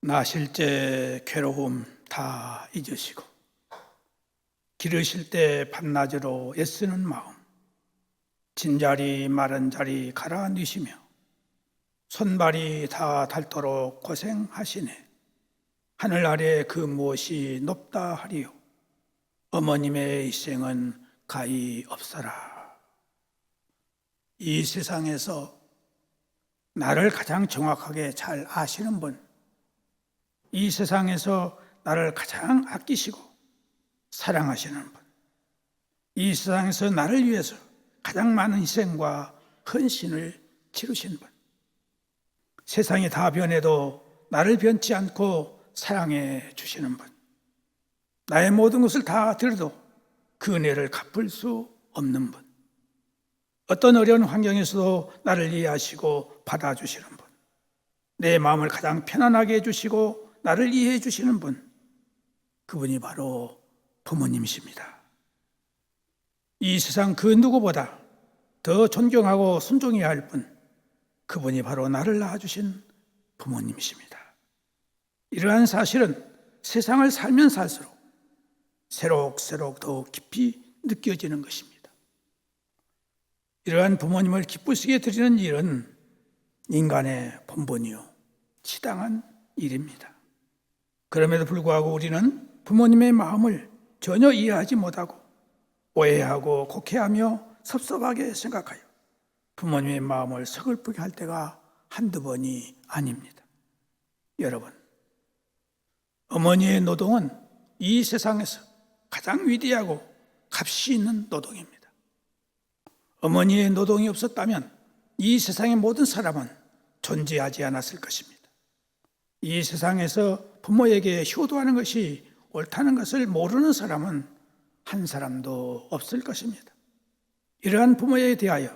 나실 때 괴로움 다 잊으시고 기르실 때 밤낮으로 애쓰는 마음, 진자리 마른 자리 갈아 넣으시며 손발이 다 닳도록 고생하시네. 하늘 아래 그 무엇이 높다 하리요. 어머님의 희생은 가히 없어라. 이 세상에서 나를 가장 정확하게 잘 아시는 분, 이 세상에서 나를 가장 아끼시고 사랑하시는 분, 이 세상에서 나를 위해서 가장 많은 희생과 헌신을 치르신 분, 세상이 다 변해도 나를 변치 않고 사랑해 주시는 분, 나의 모든 것을 다 들어도 그 은혜를 갚을 수 없는 분, 어떤 어려운 환경에서도 나를 이해하시고 받아주시는 분, 내 마음을 가장 편안하게 해주시고 나를 이해해 주시는 분, 그분이 바로 부모님이십니다. 이 세상 그 누구보다 더 존경하고 순종해야 할 분, 그분이 바로 나를 낳아주신 부모님이십니다. 이러한 사실은 세상을 살면 살수록 새록새록 더욱 깊이 느껴지는 것입니다. 이러한 부모님을 기쁘시게 드리는 일은 인간의 본분이요 치당한 일입니다. 그럼에도 불구하고 우리는 부모님의 마음을 전혀 이해하지 못하고 오해하고 곡해하며 섭섭하게 생각하여 부모님의 마음을 서글프게 할 때가 한두 번이 아닙니다. 여러분, 어머니의 노동은 이 세상에서 가장 위대하고 값이 있는 노동입니다. 어머니의 노동이 없었다면 이 세상의 모든 사람은 존재하지 않았을 것입니다. 이 세상에서 부모에게 효도하는 것이 옳다는 것을 모르는 사람은 한 사람도 없을 것입니다. 이러한 부모에 대하여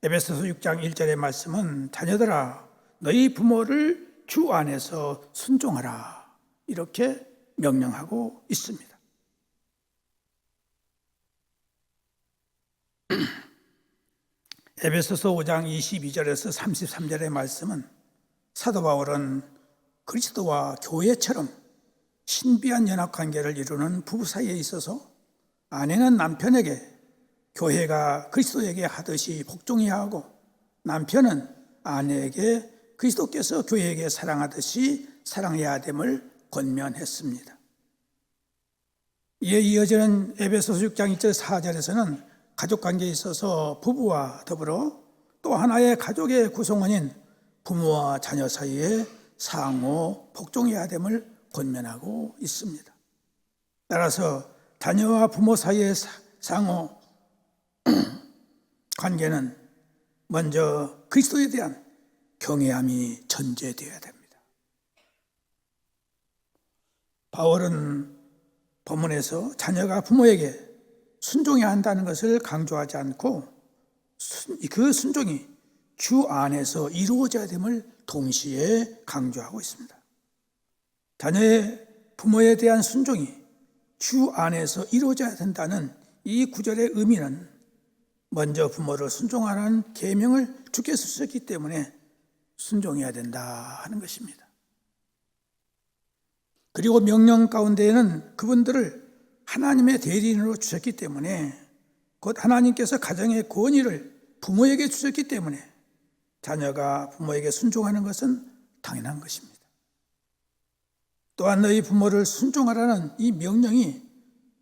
에베소서 6장 1절의 말씀은 자녀들아 너희 부모를 주 안에서 순종하라 이렇게 명령하고 있습니다. 에베소서 5장 22절에서 33절의 말씀은 사도 바울은 그리스도와 교회처럼 신비한 연합관계를 이루는 부부 사이에 있어서 아내는 남편에게 교회가 그리스도에게 하듯이 복종해야 하고 남편은 아내에게 그리스도께서 교회에게 사랑하듯이 사랑해야 됨을 권면했습니다. 이에 이어지는 에베소서 6장 1절 4절에서는 가족관계에 있어서 부부와 더불어 또 하나의 가족의 구성원인 부모와 자녀 사이에 상호 복종해야 됨을 권면하고 있습니다. 따라서 자녀와 부모 사이의 상호 관계는 먼저 그리스도에 대한 경외함이 전제되어야 됩니다. 바울은 본문에서 자녀가 부모에게 순종해야 한다는 것을 강조하지 않고 그 순종이 주 안에서 이루어져야 됨을 동시에 강조하고 있습니다. 자녀의 부모에 대한 순종이 주 안에서 이루어져야 된다는 이 구절의 의미는 먼저 부모를 순종하라는 계명을 주께서 주셨기 때문에 순종해야 된다 하는 것입니다. 그리고 명령 가운데에는 그분들을 하나님의 대리인으로 주셨기 때문에 곧 하나님께서 가정의 권위를 부모에게 주셨기 때문에 자녀가 부모에게 순종하는 것은 당연한 것입니다. 또한 너희 부모를 순종하라는 이 명령이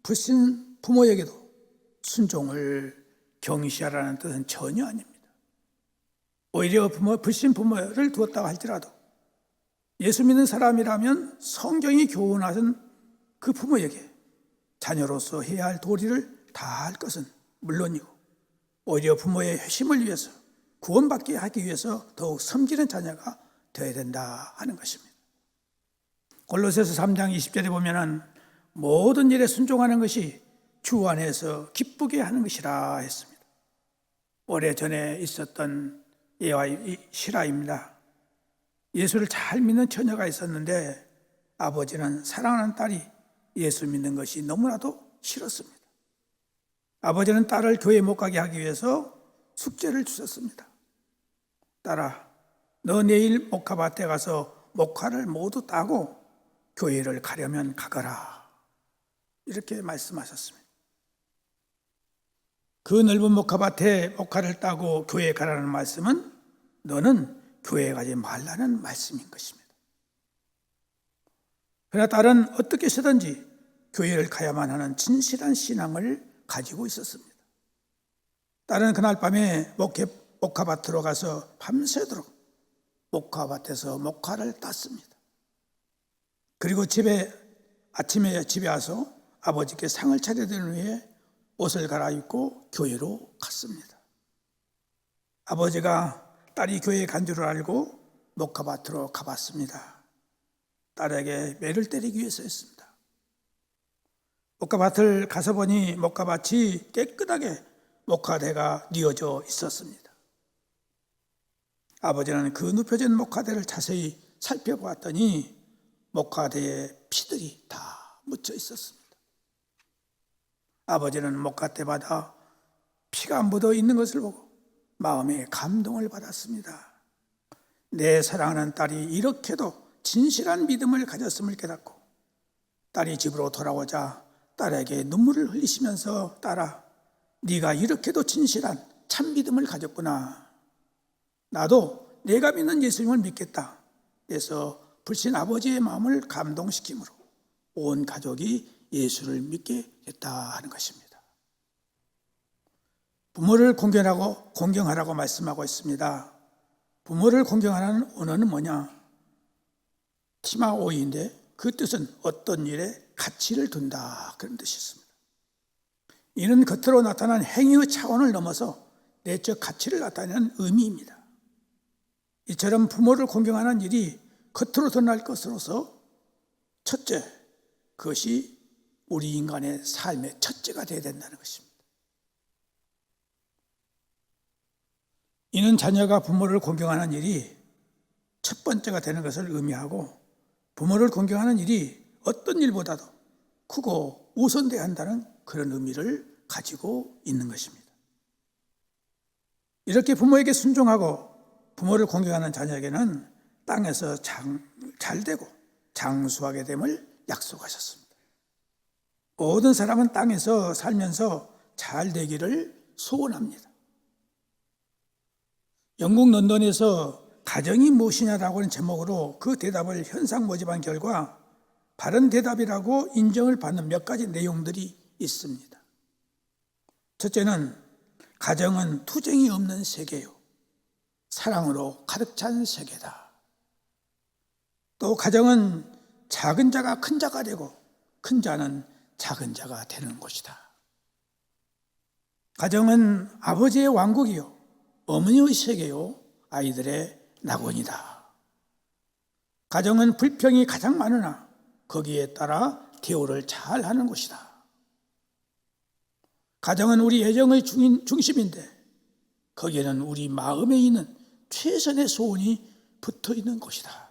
불신 부모에게도 순종을 경시하라는 뜻은 전혀 아닙니다. 오히려 불신 부모를 두었다고 할지라도 예수 믿는 사람이라면 성경이 교훈하신 그 부모에게 자녀로서 해야 할 도리를 다 할 것은 물론이고 오히려 부모의 회심을 위해서 구원받게 하기 위해서 더욱 섬기는 자녀가 되어야 된다 하는 것입니다. 골로새서 3장 20절에 보면은 모든 일에 순종하는 것이 주 안에서 기쁘게 하는 것이라 했습니다. 오래전에 있었던 예와 실화입니다. 예수를 잘 믿는 처녀가 있었는데 아버지는 사랑하는 딸이 예수 믿는 것이 너무나도 싫었습니다. 아버지는 딸을 교회에 못 가게 하기 위해서 숙제를 주셨습니다. 딸아, 너 내일 목화밭에 가서 목화를 모두 따고 교회를 가려면 가거라, 이렇게 말씀하셨습니다. 그 넓은 목화밭에 목화를 따고 교회에 가라는 말씀은 너는 교회에 가지 말라는 말씀인 것입니다. 그러나 딸은 어떻게 해서든지 교회를 가야만 하는 진실한 신앙을 가지고 있었습니다. 딸은 그날 밤에 목화밭으로 가서 밤새도록 목화밭에서 목화를 땄습니다. 그리고 아침에 집에 와서 아버지께 상을 차려드린 후에 옷을 갈아입고 교회로 갔습니다. 아버지가 딸이 교회에 간 줄 알고 목화밭으로 가봤습니다. 딸에게 매를 때리기 위해서였습니다. 목화밭을 가서 보니 목화밭이 깨끗하게 목화대가 뉘어져 있었습니다. 아버지는 그 눕혀진 목화대를 자세히 살펴보았더니 목화대에 피들이 다 묻혀 있었습니다. 아버지는 목화대마다 피가 묻어 있는 것을 보고 마음에 감동을 받았습니다. 내 사랑하는 딸이 이렇게도 진실한 믿음을 가졌음을 깨닫고 딸이 집으로 돌아오자 딸에게 눈물을 흘리시면서 딸아, 네가 이렇게도 진실한 참 믿음을 가졌구나. 나도 내가 믿는 예수님을 믿겠다. 그래서 불신 아버지의 마음을 감동시키므로 온 가족이 예수를 믿게 됐다 하는 것입니다. 부모를 공경하라고 말씀하고 있습니다. 부모를 공경하라는 언어는 뭐냐? 티마오이인데 그 뜻은 어떤 일에 가치를 둔다, 그런 뜻이 있습니다. 이는 겉으로 나타난 행위의 차원을 넘어서 내적 가치를 나타내는 의미입니다. 이처럼 부모를 공경하는 일이 겉으로 드러날 것으로서 첫째, 그것이 우리 인간의 삶의 첫째가 되어야 된다는 것입니다. 이는 자녀가 부모를 공경하는 일이 첫 번째가 되는 것을 의미하고 부모를 공경하는 일이 어떤 일보다도 크고 우선돼야 한다는 그런 의미를 가지고 있는 것입니다. 이렇게 부모에게 순종하고 부모를 공경하는 자녀에게는 땅에서 잘되고 장수하게 됨을 약속하셨습니다. 모든 사람은 땅에서 살면서 잘되기를 소원합니다. 영국 런던에서 가정이 무엇이냐라고 하는 제목으로 그 대답을 현상 모집한 결과 바른 대답이라고 인정을 받는 몇 가지 내용들이 있습니다. 첫째는 가정은 투쟁이 없는 세계요, 사랑으로 가득 찬 세계다. 또 가정은 작은 자가 큰 자가 되고 큰 자는 작은 자가 되는 곳이다. 가정은 아버지의 왕국이요, 어머니의 세계요, 아이들의 낙원이다. 가정은 불평이 가장 많으나 거기에 따라 대우를 잘 하는 곳이다. 가정은 우리 애정의 중심인데 거기에는 우리 마음에 있는 최선의 소원이 붙어 있는 곳이다.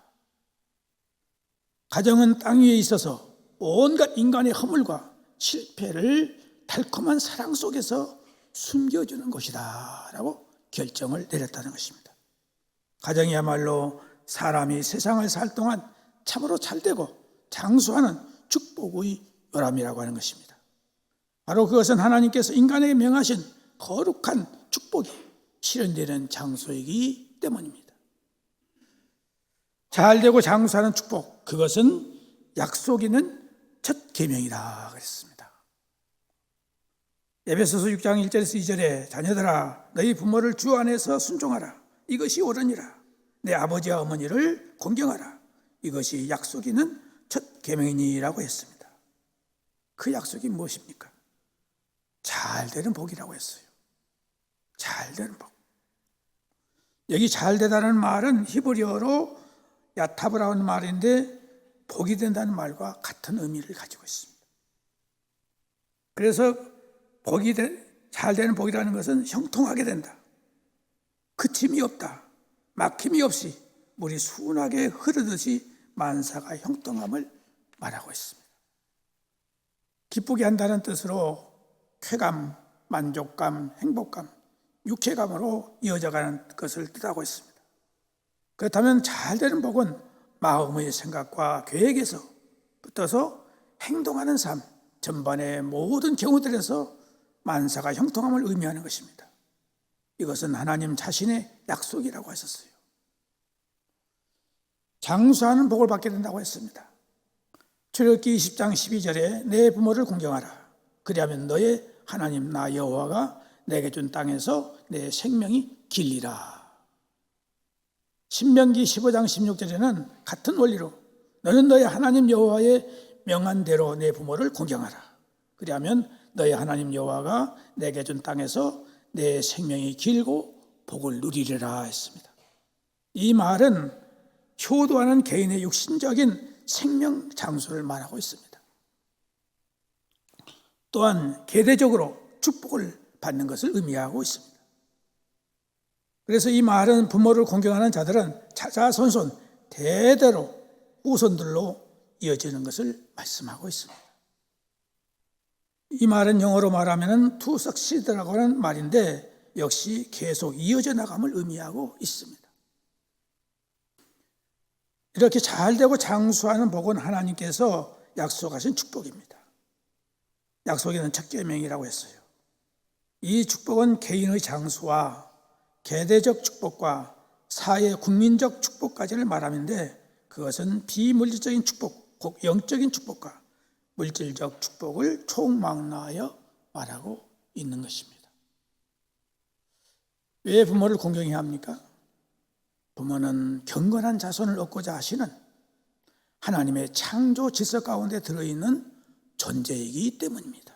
가정은 땅 위에 있어서 온갖 인간의 허물과 실패를 달콤한 사랑 속에서 숨겨주는 곳이다 라고 결정을 내렸다는 것입니다. 가정이야말로 사람이 세상을 살 동안 참으로 잘되고 장수하는 축복의 요람이라고 하는 것입니다. 바로 그것은 하나님께서 인간에게 명하신 거룩한 축복이 실현되는 장소이기 때문입니다. 잘되고 장수하는 축복, 그것은 약속 있는 첫 계명이다 그랬습니다. 에베소서 6장 1절에서 2절에 자녀들아 너희 부모를 주 안에서 순종하라. 이것이 옳으니라. 내 아버지와 어머니를 공경하라. 이것이 약속 있는 첫 계명이니라고 했습니다. 그 약속이 무엇입니까? 잘되는 복이라고 했어요. 잘되는 복. 여기 잘되다는 말은 히브리어로 야타브라는 말인데 복이 된다는 말과 같은 의미를 가지고 있습니다. 그래서 잘되는 복이라는 것은 형통하게 된다, 그침이 없다, 막힘이 없이 물이 순하게 흐르듯이 만사가 형통함을 말하고 있습니다. 기쁘게 한다는 뜻으로 쾌감, 만족감, 행복감, 유쾌감으로 이어져가는 것을 뜻하고 있습니다. 그렇다면 잘되는 복은 마음의 생각과 계획에서 붙어서 행동하는 삶 전반의 모든 경우들에서 만사가 형통함을 의미하는 것입니다. 이것은 하나님 자신의 약속이라고 하셨어요. 장수하는 복을 받게 된다고 했습니다. 출애굽기 20장 12절에 내 부모를 공경하라. 그리하면 너의 하나님 나 여호와가 내게 준 땅에서 내 생명이 길리라. 신명기 15장 16절에는 같은 원리로 너는 너의 하나님 여호와의 명한 대로 내 부모를 공경하라. 그리하면 너의 하나님 여호와가 내게 준 땅에서 내 생명이 길고 복을 누리리라 했습니다. 이 말은 효도하는 개인의 육신적인 생명 장수를 말하고 있습니다. 또한 계대적으로 축복을 받는 것을 의미하고 있습니다. 그래서 이 말은 부모를 공경하는 자들은 자자손손 대대로 후손들로 이어지는 것을 말씀하고 있습니다. 이 말은 영어로 말하면 to succeed라고 하는 말인데 역시 계속 이어져 나감을 의미하고 있습니다. 이렇게 잘되고 장수하는 복은 하나님께서 약속하신 축복입니다. 약속에는 첫 계명이라고 했어요. 이 축복은 개인의 장수와 계대적 축복과 사회 국민적 축복까지를 말하는데 그것은 비물질적인 축복, 곧 영적인 축복과 물질적 축복을 총망라하여 말하고 있는 것입니다. 왜 부모를 공경해야 합니까? 부모는 경건한 자손을 얻고자 하시는 하나님의 창조 질서 가운데 들어있는 존재이기 때문입니다.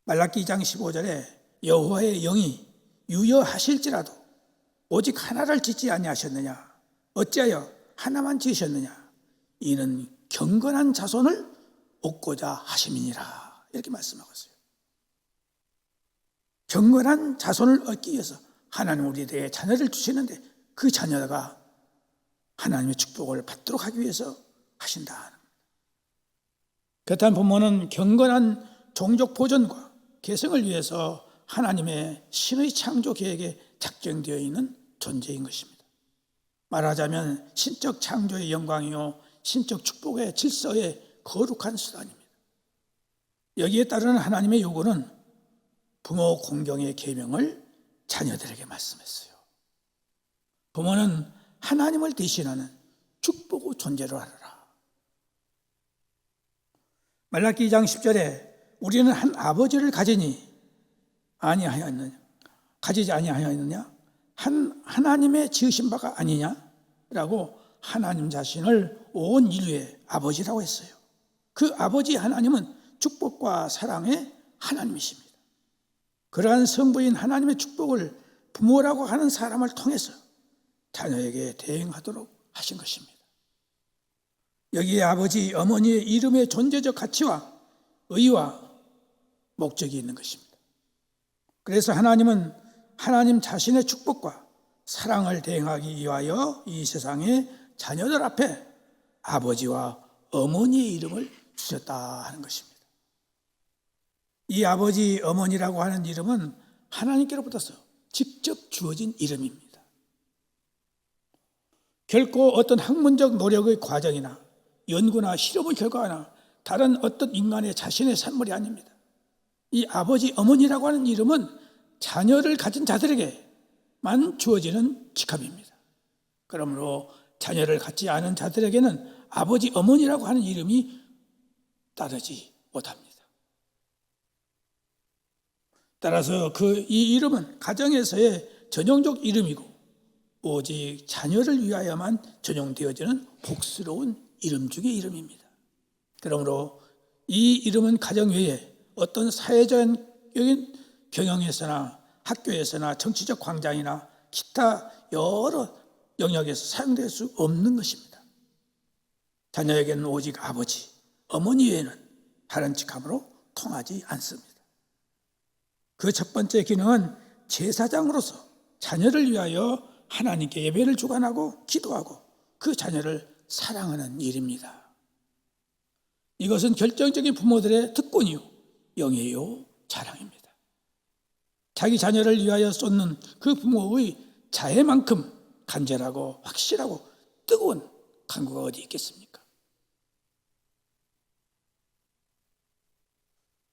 말라기 2장 15절에 여호와의 영이 유여하실지라도 오직 하나를 짓지 아니하셨느냐 어찌하여 하나만 지으셨느냐 이는 경건한 자손을 얻고자 하심이니라 이렇게 말씀하고 있어요. 경건한 자손을 얻기 위해서 하나님 우리에게 자녀를 주시는데 그 자녀가 하나님의 축복을 받도록 하기 위해서 하신다. 그렇다면 부모는 경건한 종족 보존과 계승을 위해서 하나님의 신의 창조 계획에 작정되어 있는 존재인 것입니다. 말하자면 신적 창조의 영광이요 신적 축복의 질서의 거룩한 수단입니다. 여기에 따르는 하나님의 요구는 부모 공경의 계명을 자녀들에게 말씀했어요. 부모는 하나님을 대신하는 축복의 존재로 하라. 말라기 2장 10절에 우리는 한 아버지를 가지지 아니하였느냐? 하나님의 지으신 바가 아니냐라고 하나님 자신을 온 인류의 아버지라고 했어요. 그 아버지 하나님은 축복과 사랑의 하나님이십니다. 그러한 성부인 하나님의 축복을 부모라고 하는 사람을 통해서 자녀에게 대행하도록 하신 것입니다. 여기에 아버지, 어머니의 이름의 존재적 가치와 의의와 목적이 있는 것입니다. 그래서 하나님은 하나님 자신의 축복과 사랑을 대행하기 위하여 이 세상의 자녀들 앞에 아버지와 어머니의 이름을 주셨다 하는 것입니다. 이 아버지, 어머니라고 하는 이름은 하나님께로부터 직접 주어진 이름입니다. 결코 어떤 학문적 노력의 과정이나 연구나 실험의 결과나 다른 어떤 인간의 자신의 산물이 아닙니다. 이 아버지, 어머니라고 하는 이름은 자녀를 가진 자들에게만 주어지는 직함입니다. 그러므로 자녀를 갖지 않은 자들에게는 아버지, 어머니라고 하는 이름이 따르지 못합니다. 따라서 이 이름은 가정에서의 전용적 이름이고 오직 자녀를 위하여만 전용되어지는 복스러운 이름 중의 이름입니다. 그러므로 이 이름은 가정 외에 어떤 사회적인 경영에서나 학교에서나 정치적 광장이나 기타 여러 영역에서 사용될 수 없는 것입니다. 자녀에게는 오직 아버지, 어머니 외에는 다른 직함으로 통하지 않습니다. 그 첫 번째 기능은 제사장으로서 자녀를 위하여 하나님께 예배를 주관하고 기도하고 그 자녀를 사랑하는 일입니다. 이것은 결정적인 부모들의 특권이요 영예요 자랑입니다. 자기 자녀를 위하여 쏟는 그 부모의 자애만큼 간절하고 확실하고 뜨거운 강구가 어디 있겠습니까?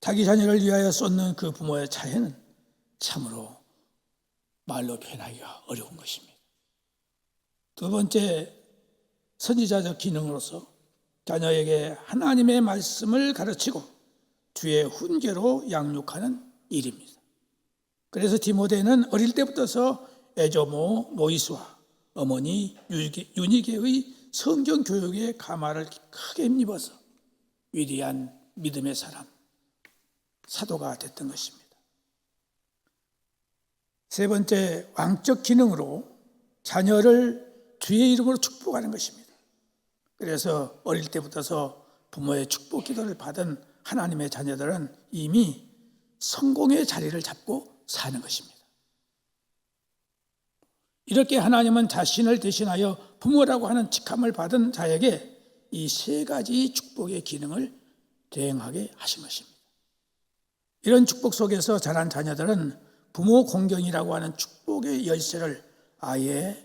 자기 자녀를 위하여 쏟는 그 부모의 차이는 참으로 말로 표현하기가 어려운 것입니다. 두 번째, 선지자적 기능으로서 자녀에게 하나님의 말씀을 가르치고 주의 훈계로 양육하는 일입니다. 그래서 디모데는 어릴 때부터서 에조모 로이스와 어머니 유니게의 성경 교육에 가마를 크게 힘입어서 위대한 믿음의 사람, 사도가 됐던 것입니다. 세 번째, 왕적 기능으로 자녀를 주의 이름으로 축복하는 것입니다. 그래서 어릴 때부터서 부모의 축복 기도를 받은 하나님의 자녀들은 이미 성공의 자리를 잡고 사는 것입니다. 이렇게 하나님은 자신을 대신하여 부모라고 하는 직함을 받은 자에게 이 세 가지 축복의 기능을 대행하게 하신 것입니다. 이런 축복 속에서 자란 자녀들은 부모 공경이라고 하는 축복의 열쇠를 아예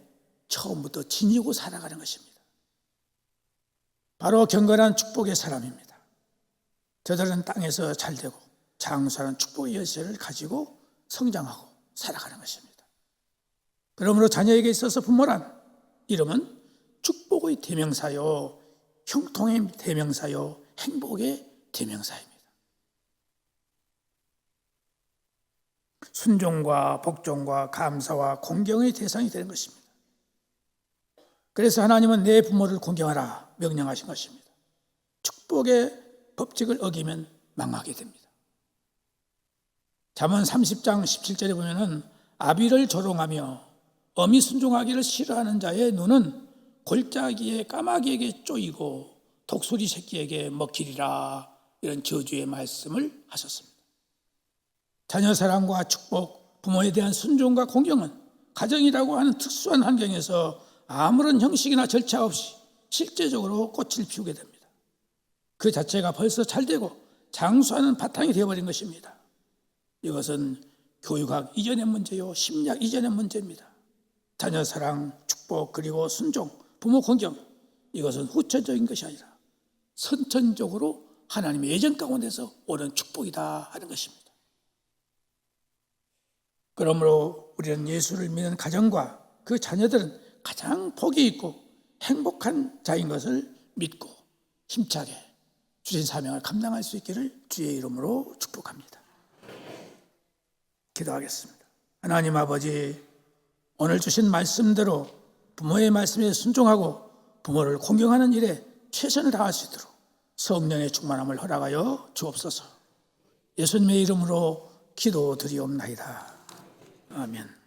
처음부터 지니고 살아가는 것입니다. 바로 경건한 축복의 사람입니다. 저들은 땅에서 잘되고 장수하는 축복의 열쇠를 가지고 성장하고 살아가는 것입니다. 그러므로 자녀에게 있어서 부모란 이름은 축복의 대명사요, 형통의 대명사요, 행복의 대명사입니다. 순종과 복종과 감사와 공경의 대상이 되는 것입니다. 그래서 하나님은 내 부모를 공경하라 명령하신 것입니다. 축복의 법칙을 어기면 망하게 됩니다. 잠언 30장 17절에 보면은 아비를 조롱하며 어미 순종하기를 싫어하는 자의 눈은 골짜기에 까마귀에게 쪼이고 독수리 새끼에게 먹히리라, 이런 저주의 말씀을 하셨습니다. 자녀 사랑과 축복, 부모에 대한 순종과 공경은 가정이라고 하는 특수한 환경에서 아무런 형식이나 절차 없이 실제적으로 꽃을 피우게 됩니다. 그 자체가 벌써 잘되고 장수하는 바탕이 되어버린 것입니다. 이것은 교육학 이전의 문제요, 심리학 이전의 문제입니다. 자녀 사랑, 축복, 그리고 순종, 부모 공경, 이것은 후천적인 것이 아니라 선천적으로 하나님의 예정 가운데서 오는 축복이다 하는 것입니다. 그러므로 우리는 예수를 믿는 가정과 그 자녀들은 가장 복이 있고 행복한 자인 것을 믿고 힘차게 주신 사명을 감당할 수 있기를 주의 이름으로 축복합니다. 기도하겠습니다. 하나님 아버지, 오늘 주신 말씀대로 부모의 말씀에 순종하고 부모를 공경하는 일에 최선을 다할 수 있도록 성령의 충만함을 허락하여 주옵소서. 예수님의 이름으로 기도드리옵나이다. 아멘.